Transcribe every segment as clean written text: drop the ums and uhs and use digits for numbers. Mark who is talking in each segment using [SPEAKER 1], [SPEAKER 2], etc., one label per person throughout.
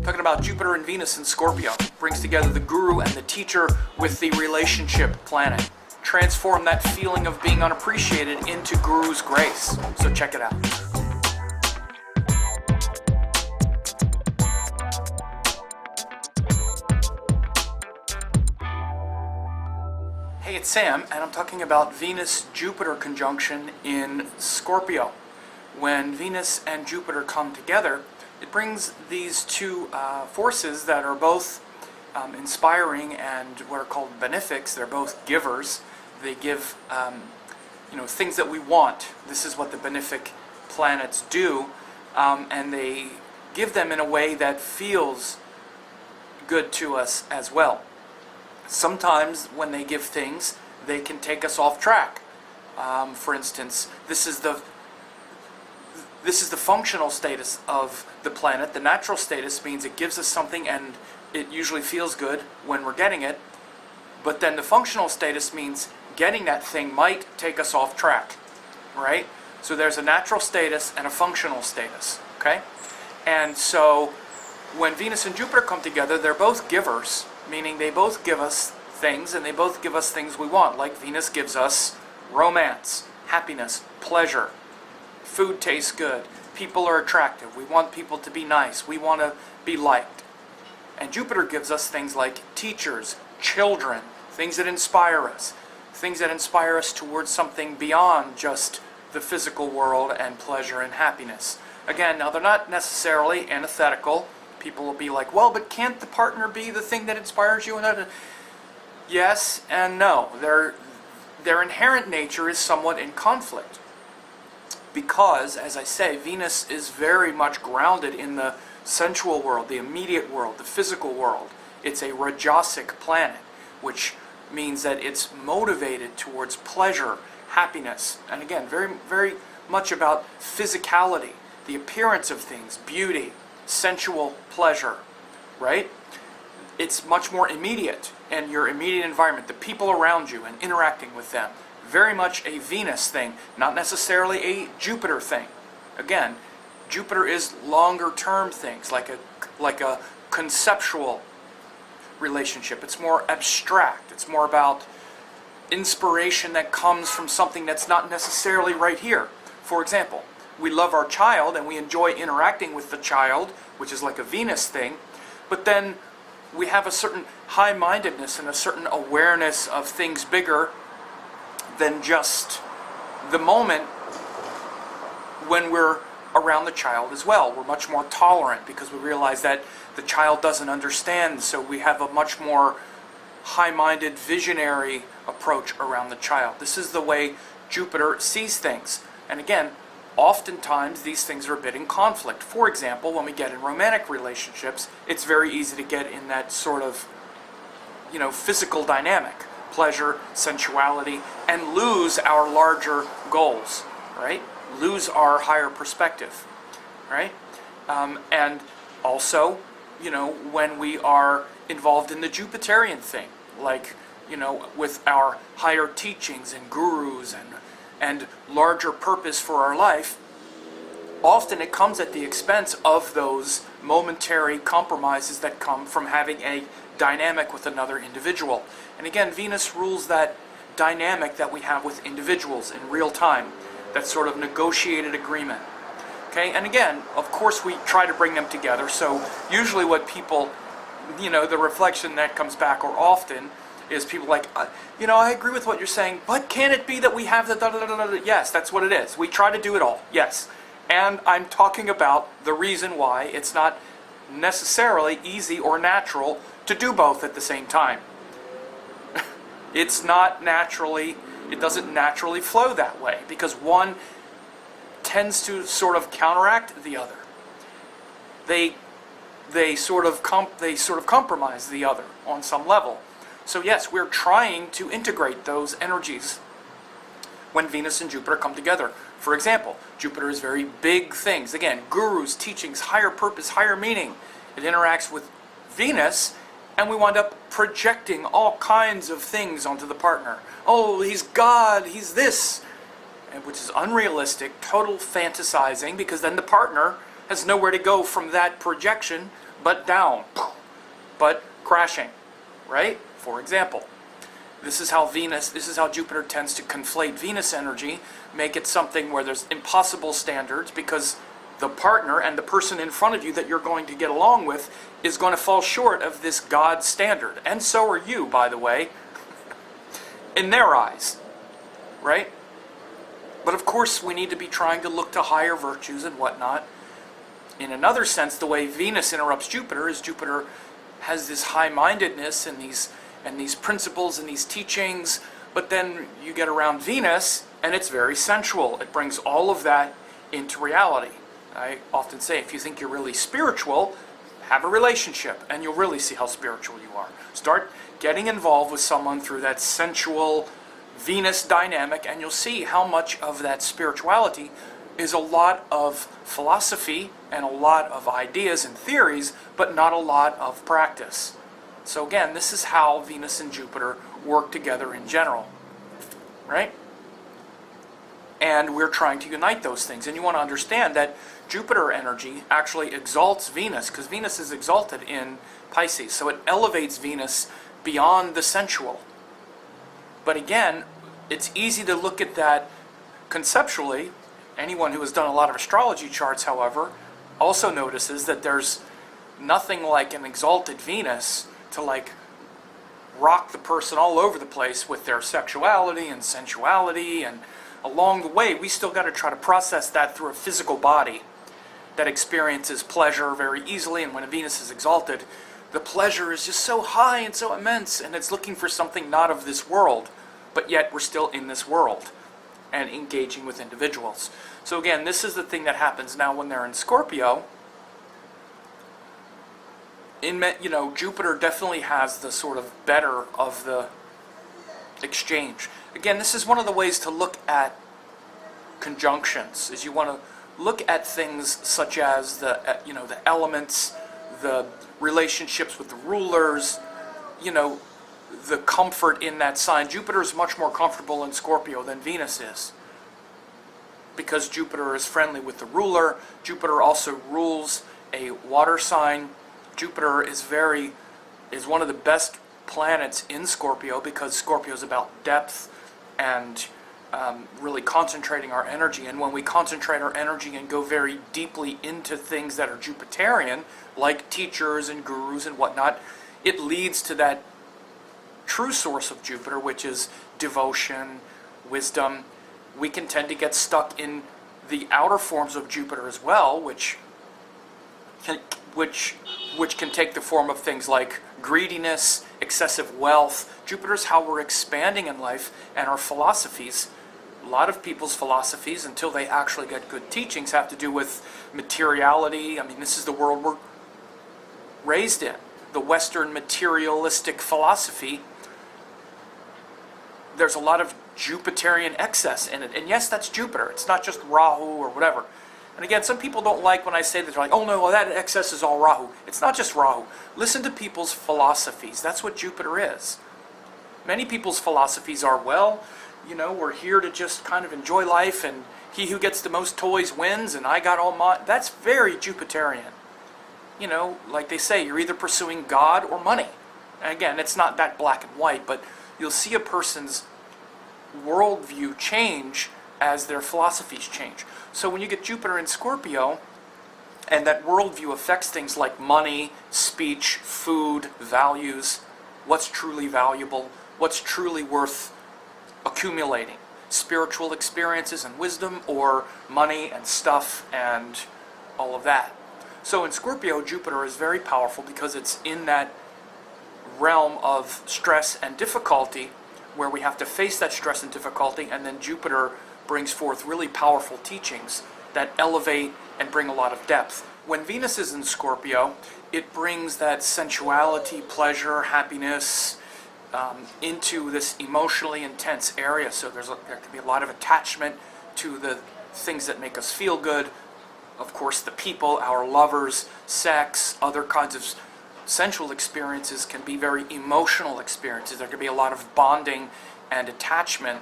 [SPEAKER 1] Talking about Jupiter and Venus in Scorpio. Brings together the guru and the teacher with the relationship planet. Transform that feeling of being unappreciated into guru's grace. So check it out. Hey, it's Sam, and I'm talking about Venus-Jupiter conjunction in Scorpio. When Venus and Jupiter come together, it brings these two forces that are both inspiring and what are called benefics. They're both givers. They give things that we want. This is what the benefic planets do, and they give them in a way that feels good to us as well. Sometimes when they give things, they can take us off track. For instance, this is the functional status of the planet. The natural status means it gives us something and it usually feels good when we're getting it. But then the functional status means getting that thing might take us off track, right? So there's a natural status and a functional status, okay? And so when Venus and Jupiter come together, they're both givers, meaning they both give us things and they both give us things we want. Like Venus gives us romance, happiness, pleasure. Food tastes good. People are attractive. We want people to be nice. We want to be liked. And Jupiter gives us things like teachers, children, things that inspire us towards something beyond just the physical world and pleasure and happiness. Again, now they're not necessarily antithetical. People will be like, well, but can't the partner be the thing that inspires you? Yes and no. Their inherent nature is somewhat in conflict. Because, as I say, Venus is very much grounded in the sensual world, the immediate world, the physical world. It's a Rajasic planet, which means that it's motivated towards pleasure, happiness, and again, very, very much about physicality, the appearance of things, beauty, sensual pleasure, right? It's much more immediate in your immediate environment, the people around you and interacting with them. Very much a Venus thing, not necessarily a Jupiter thing. Again, Jupiter is longer term things, like a conceptual relationship. It's more abstract. It's more about inspiration that comes from something that's not necessarily right here. For example, we love our child and we enjoy interacting with the child, which is like a Venus thing, but then we have a certain high-mindedness and a certain awareness of things bigger than just the moment when we're around the child as well. We're much more tolerant because we realize that the child doesn't understand, so we have a much more high-minded, visionary approach around the child. This is the way Jupiter sees things. And again, oftentimes these things are a bit in conflict. For example, when we get in romantic relationships, it's very easy to get in that sort of, physical dynamic. Pleasure, sensuality, and lose our larger goals, right? Lose our higher perspective, right? And also, when we are involved in the Jupiterian thing, like, with our higher teachings and gurus and larger purpose for our life, often it comes at the expense of those momentary compromises that come from having a dynamic with another individual. And again, Venus rules that dynamic that we have with individuals in real time, that sort of negotiated agreement. Okay, and again, of course we try to bring them together, so usually what people, the reflection that comes back, or often, is people like, I agree with what you're saying, but can it be that we have the da-da-da-da-da? Yes, that's what it is. We try to do it all, yes. And I'm talking about the reason why it's not necessarily easy or natural to do both at the same time. It doesn't naturally flow that way, because one tends to sort of counteract the other. They sort of compromise the other on some level. So yes, we're trying to integrate those energies when Venus and Jupiter come together. For example, Jupiter is very big things. Again, gurus, teachings, higher purpose, higher meaning. It interacts with Venus, and we wind up projecting all kinds of things onto the partner. Oh, he's God, he's this. And which is unrealistic, total fantasizing, because then the partner has nowhere to go from that projection but down, but crashing, right? For example, this is how Jupiter tends to conflate Venus energy, make it something where there's impossible standards, because the partner and the person in front of you that you're going to get along with is going to fall short of this God standard. And so are you, by the way, in their eyes, right? But of course, we need to be trying to look to higher virtues and whatnot. In another sense, the way Venus interrupts Jupiter is Jupiter has this high-mindedness and these principles and these teachings, but then you get around Venus and it's very sensual. It brings all of that into reality. I often say, if you think you're really spiritual, have a relationship and you'll really see how spiritual you are. Start getting involved with someone through that sensual Venus dynamic, and you'll see how much of that spirituality is a lot of philosophy and a lot of ideas and theories, but not a lot of practice. So again, this is how Venus and Jupiter work together in general, right? And we're trying to unite those things. And you want to understand that Jupiter energy actually exalts Venus, because Venus is exalted in Pisces. So it elevates Venus beyond the sensual. But again, it's easy to look at that conceptually. Anyone who has done a lot of astrology charts, however, also notices that there's nothing like an exalted Venus to like rock the person all over the place with their sexuality and sensuality, and along the way we still got to try to process that through a physical body that experiences pleasure very easily. And when a Venus is exalted, the pleasure is just so high and so immense, and it's looking for something not of this world, but yet we're still in this world and engaging with individuals. So again, this is the thing that happens now when they're in Scorpio. Jupiter definitely has the sort of better of the exchange. Again, this is one of the ways to look at conjunctions, is you want to look at things such as the elements, the relationships with the rulers, the comfort in that sign. Jupiter is much more comfortable in Scorpio than Venus is, because Jupiter is friendly with the ruler. Jupiter also rules a water sign. Jupiter is one of the best planets in Scorpio, because Scorpio is about depth and really concentrating our energy. And when we concentrate our energy and go very deeply into things that are Jupiterian, like teachers and gurus and whatnot, it leads to that true source of Jupiter, which is devotion, wisdom. We can tend to get stuck in the outer forms of Jupiter as well, which can take the form of things like greediness, excessive wealth. Jupiter's how we're expanding in life, and our philosophies. A lot of people's philosophies, until they actually get good teachings, have to do with materiality. I mean, this is the world we're raised in. The Western materialistic philosophy. There's a lot of Jupiterian excess in it. And yes, that's Jupiter. It's not just Rahu or whatever. And again, some people don't like when I say that. They're like, oh no, well, that excess is all Rahu. It's not just Rahu. Listen to people's philosophies. That's what Jupiter is. Many people's philosophies are, we're here to just kind of enjoy life, and he who gets the most toys wins, and I got all mine. That's very Jupiterian. Like they say, you're either pursuing God or money. And again, it's not that black and white, but you'll see a person's worldview change as their philosophies change. So when you get Jupiter in Scorpio, and that worldview affects things like money, speech, food, values, what's truly valuable, what's truly worth accumulating, spiritual experiences and wisdom, or money and stuff and all of that. So in Scorpio, Jupiter is very powerful because it's in that realm of stress and difficulty, where we have to face that stress and difficulty, and then Jupiter brings forth really powerful teachings that elevate and bring a lot of depth. When Venus is in Scorpio, it brings that sensuality, pleasure, happiness into this emotionally intense area. So there can be a lot of attachment to the things that make us feel good. Of course, the people, our lovers, sex, other kinds of sensual experiences can be very emotional experiences. There can be a lot of bonding and attachment,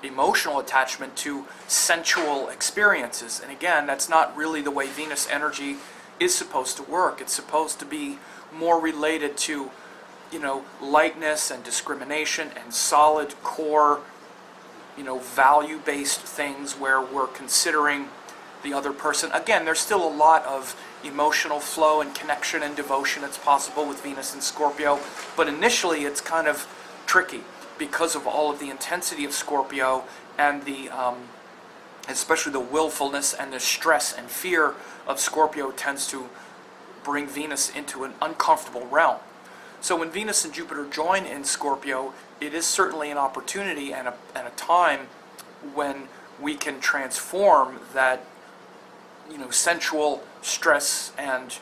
[SPEAKER 1] emotional attachment to sensual experiences. And again, that's not really the way Venus energy is supposed to work. It's supposed to be more related to, lightness and discrimination and solid core, value-based things where we're considering the other person. Again, there's still a lot of emotional flow and connection and devotion that's possible with Venus and Scorpio, but initially it's kind of tricky because of all of the intensity of Scorpio and the especially the willfulness and the stress and fear of Scorpio tends to bring Venus into an uncomfortable realm. So when Venus and Jupiter join in Scorpio, it is certainly an opportunity and a time when we can transform that, sensual stress and,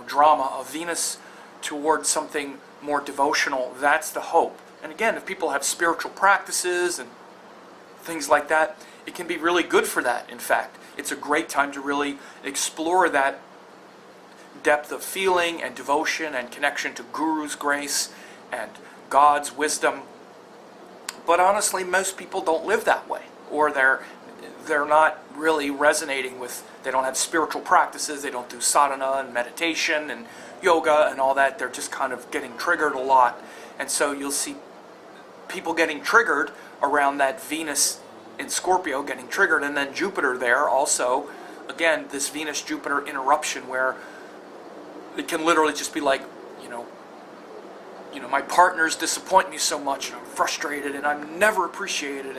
[SPEAKER 1] drama of Venus towards something more devotional. That's the hope. And again, if people have spiritual practices and things like that, it can be really good for that, in fact. It's a great time to really explore that depth of feeling and devotion and connection to Guru's grace and God's wisdom. But honestly, most people don't live that way, or they're not really resonating with, they don't have spiritual practices, they don't do sadhana and meditation and yoga and all that. They're just kind of getting triggered a lot. And so you'll see people getting triggered around that Venus in Scorpio getting triggered, and then Jupiter there also. Again, this Venus-Jupiter interruption where it can literally just be like, my partners disappoint me so much, and I'm frustrated, and I'm never appreciated,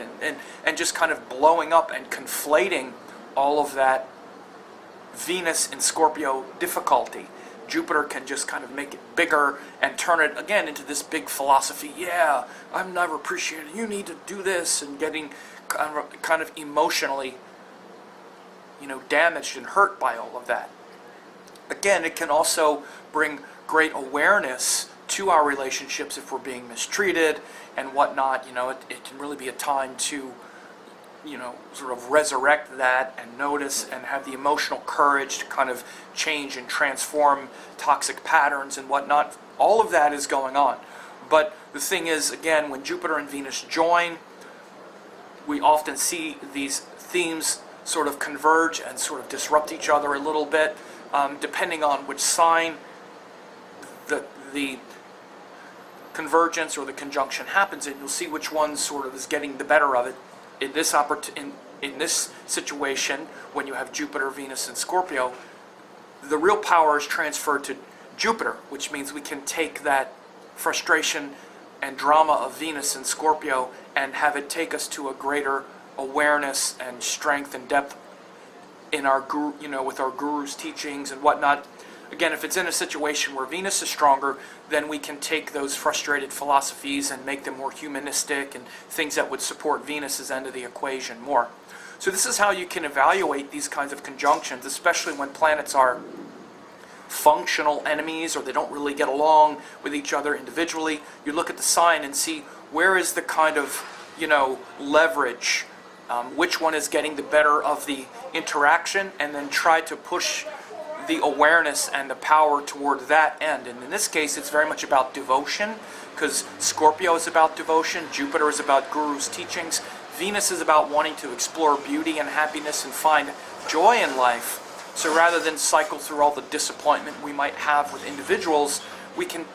[SPEAKER 1] and just kind of blowing up and conflating all of that Venus in Scorpio difficulty. Jupiter can just kind of make it bigger and turn it again into this big philosophy. Yeah, I'm never appreciated. You need to do this, and getting kind of emotionally, damaged and hurt by all of that. Again, it can also bring great awareness to our relationships if we're being mistreated and whatnot. It can really be a time to, sort of resurrect that and notice and have the emotional courage to kind of change and transform toxic patterns and whatnot. All of that is going on. But the thing is, again, when Jupiter and Venus join, we often see these themes sort of converge and sort of disrupt each other a little bit, depending on which sign the convergence or the conjunction happens in. You'll see which one sort of is getting the better of it. In this situation, when you have Jupiter, Venus, and Scorpio, the real power is transferred to Jupiter, which means we can take that frustration and drama of Venus and Scorpio and have it take us to a greater awareness and strength and depth in our guru, with our guru's teachings and whatnot. Again, if it's in a situation where Venus is stronger, then we can take those frustrated philosophies and make them more humanistic and things that would support Venus's end of the equation more. So this is how you can evaluate these kinds of conjunctions, especially when planets are functional enemies or they don't really get along with each other individually. You look at the sign and see where is the kind of, leverage, which one is getting the better of the interaction, and then try to push the awareness and the power toward that end. And in this case, it's very much about devotion, because Scorpio is about devotion, Jupiter is about Guru's teachings, Venus is about wanting to explore beauty and happiness and find joy in life. So rather than cycle through all the disappointment we might have with individuals, we can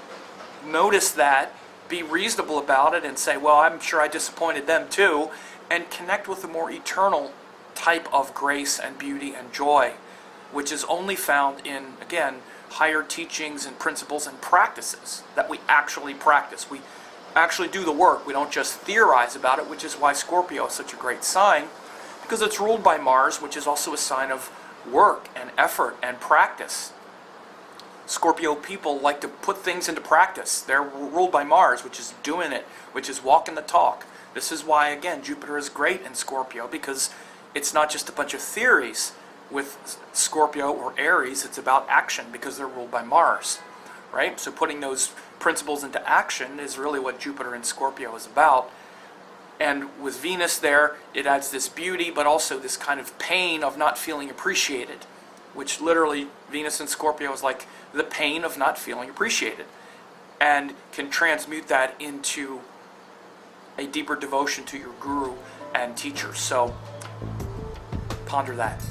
[SPEAKER 1] notice that, be reasonable about it, and say, well, I'm sure I disappointed them too, and connect with a more eternal type of grace and beauty and joy, which is only found in, again, higher teachings and principles and practices that we actually practice. We actually do the work. We don't just theorize about it, which is why Scorpio is such a great sign, because it's ruled by Mars, which is also a sign of work and effort and practice. Scorpio people like to put things into practice. They're ruled by Mars, which is doing it, which is walking the talk. This is why, again, Jupiter is great in Scorpio, because it's not just a bunch of theories. With Scorpio or Aries, it's about action because they're ruled by Mars, right? So putting those principles into action is really what Jupiter and Scorpio is about. And with Venus there, it adds this beauty, but also this kind of pain of not feeling appreciated, which literally Venus and Scorpio is like the pain of not feeling appreciated, and can transmute that into a deeper devotion to your guru and teacher. So ponder that.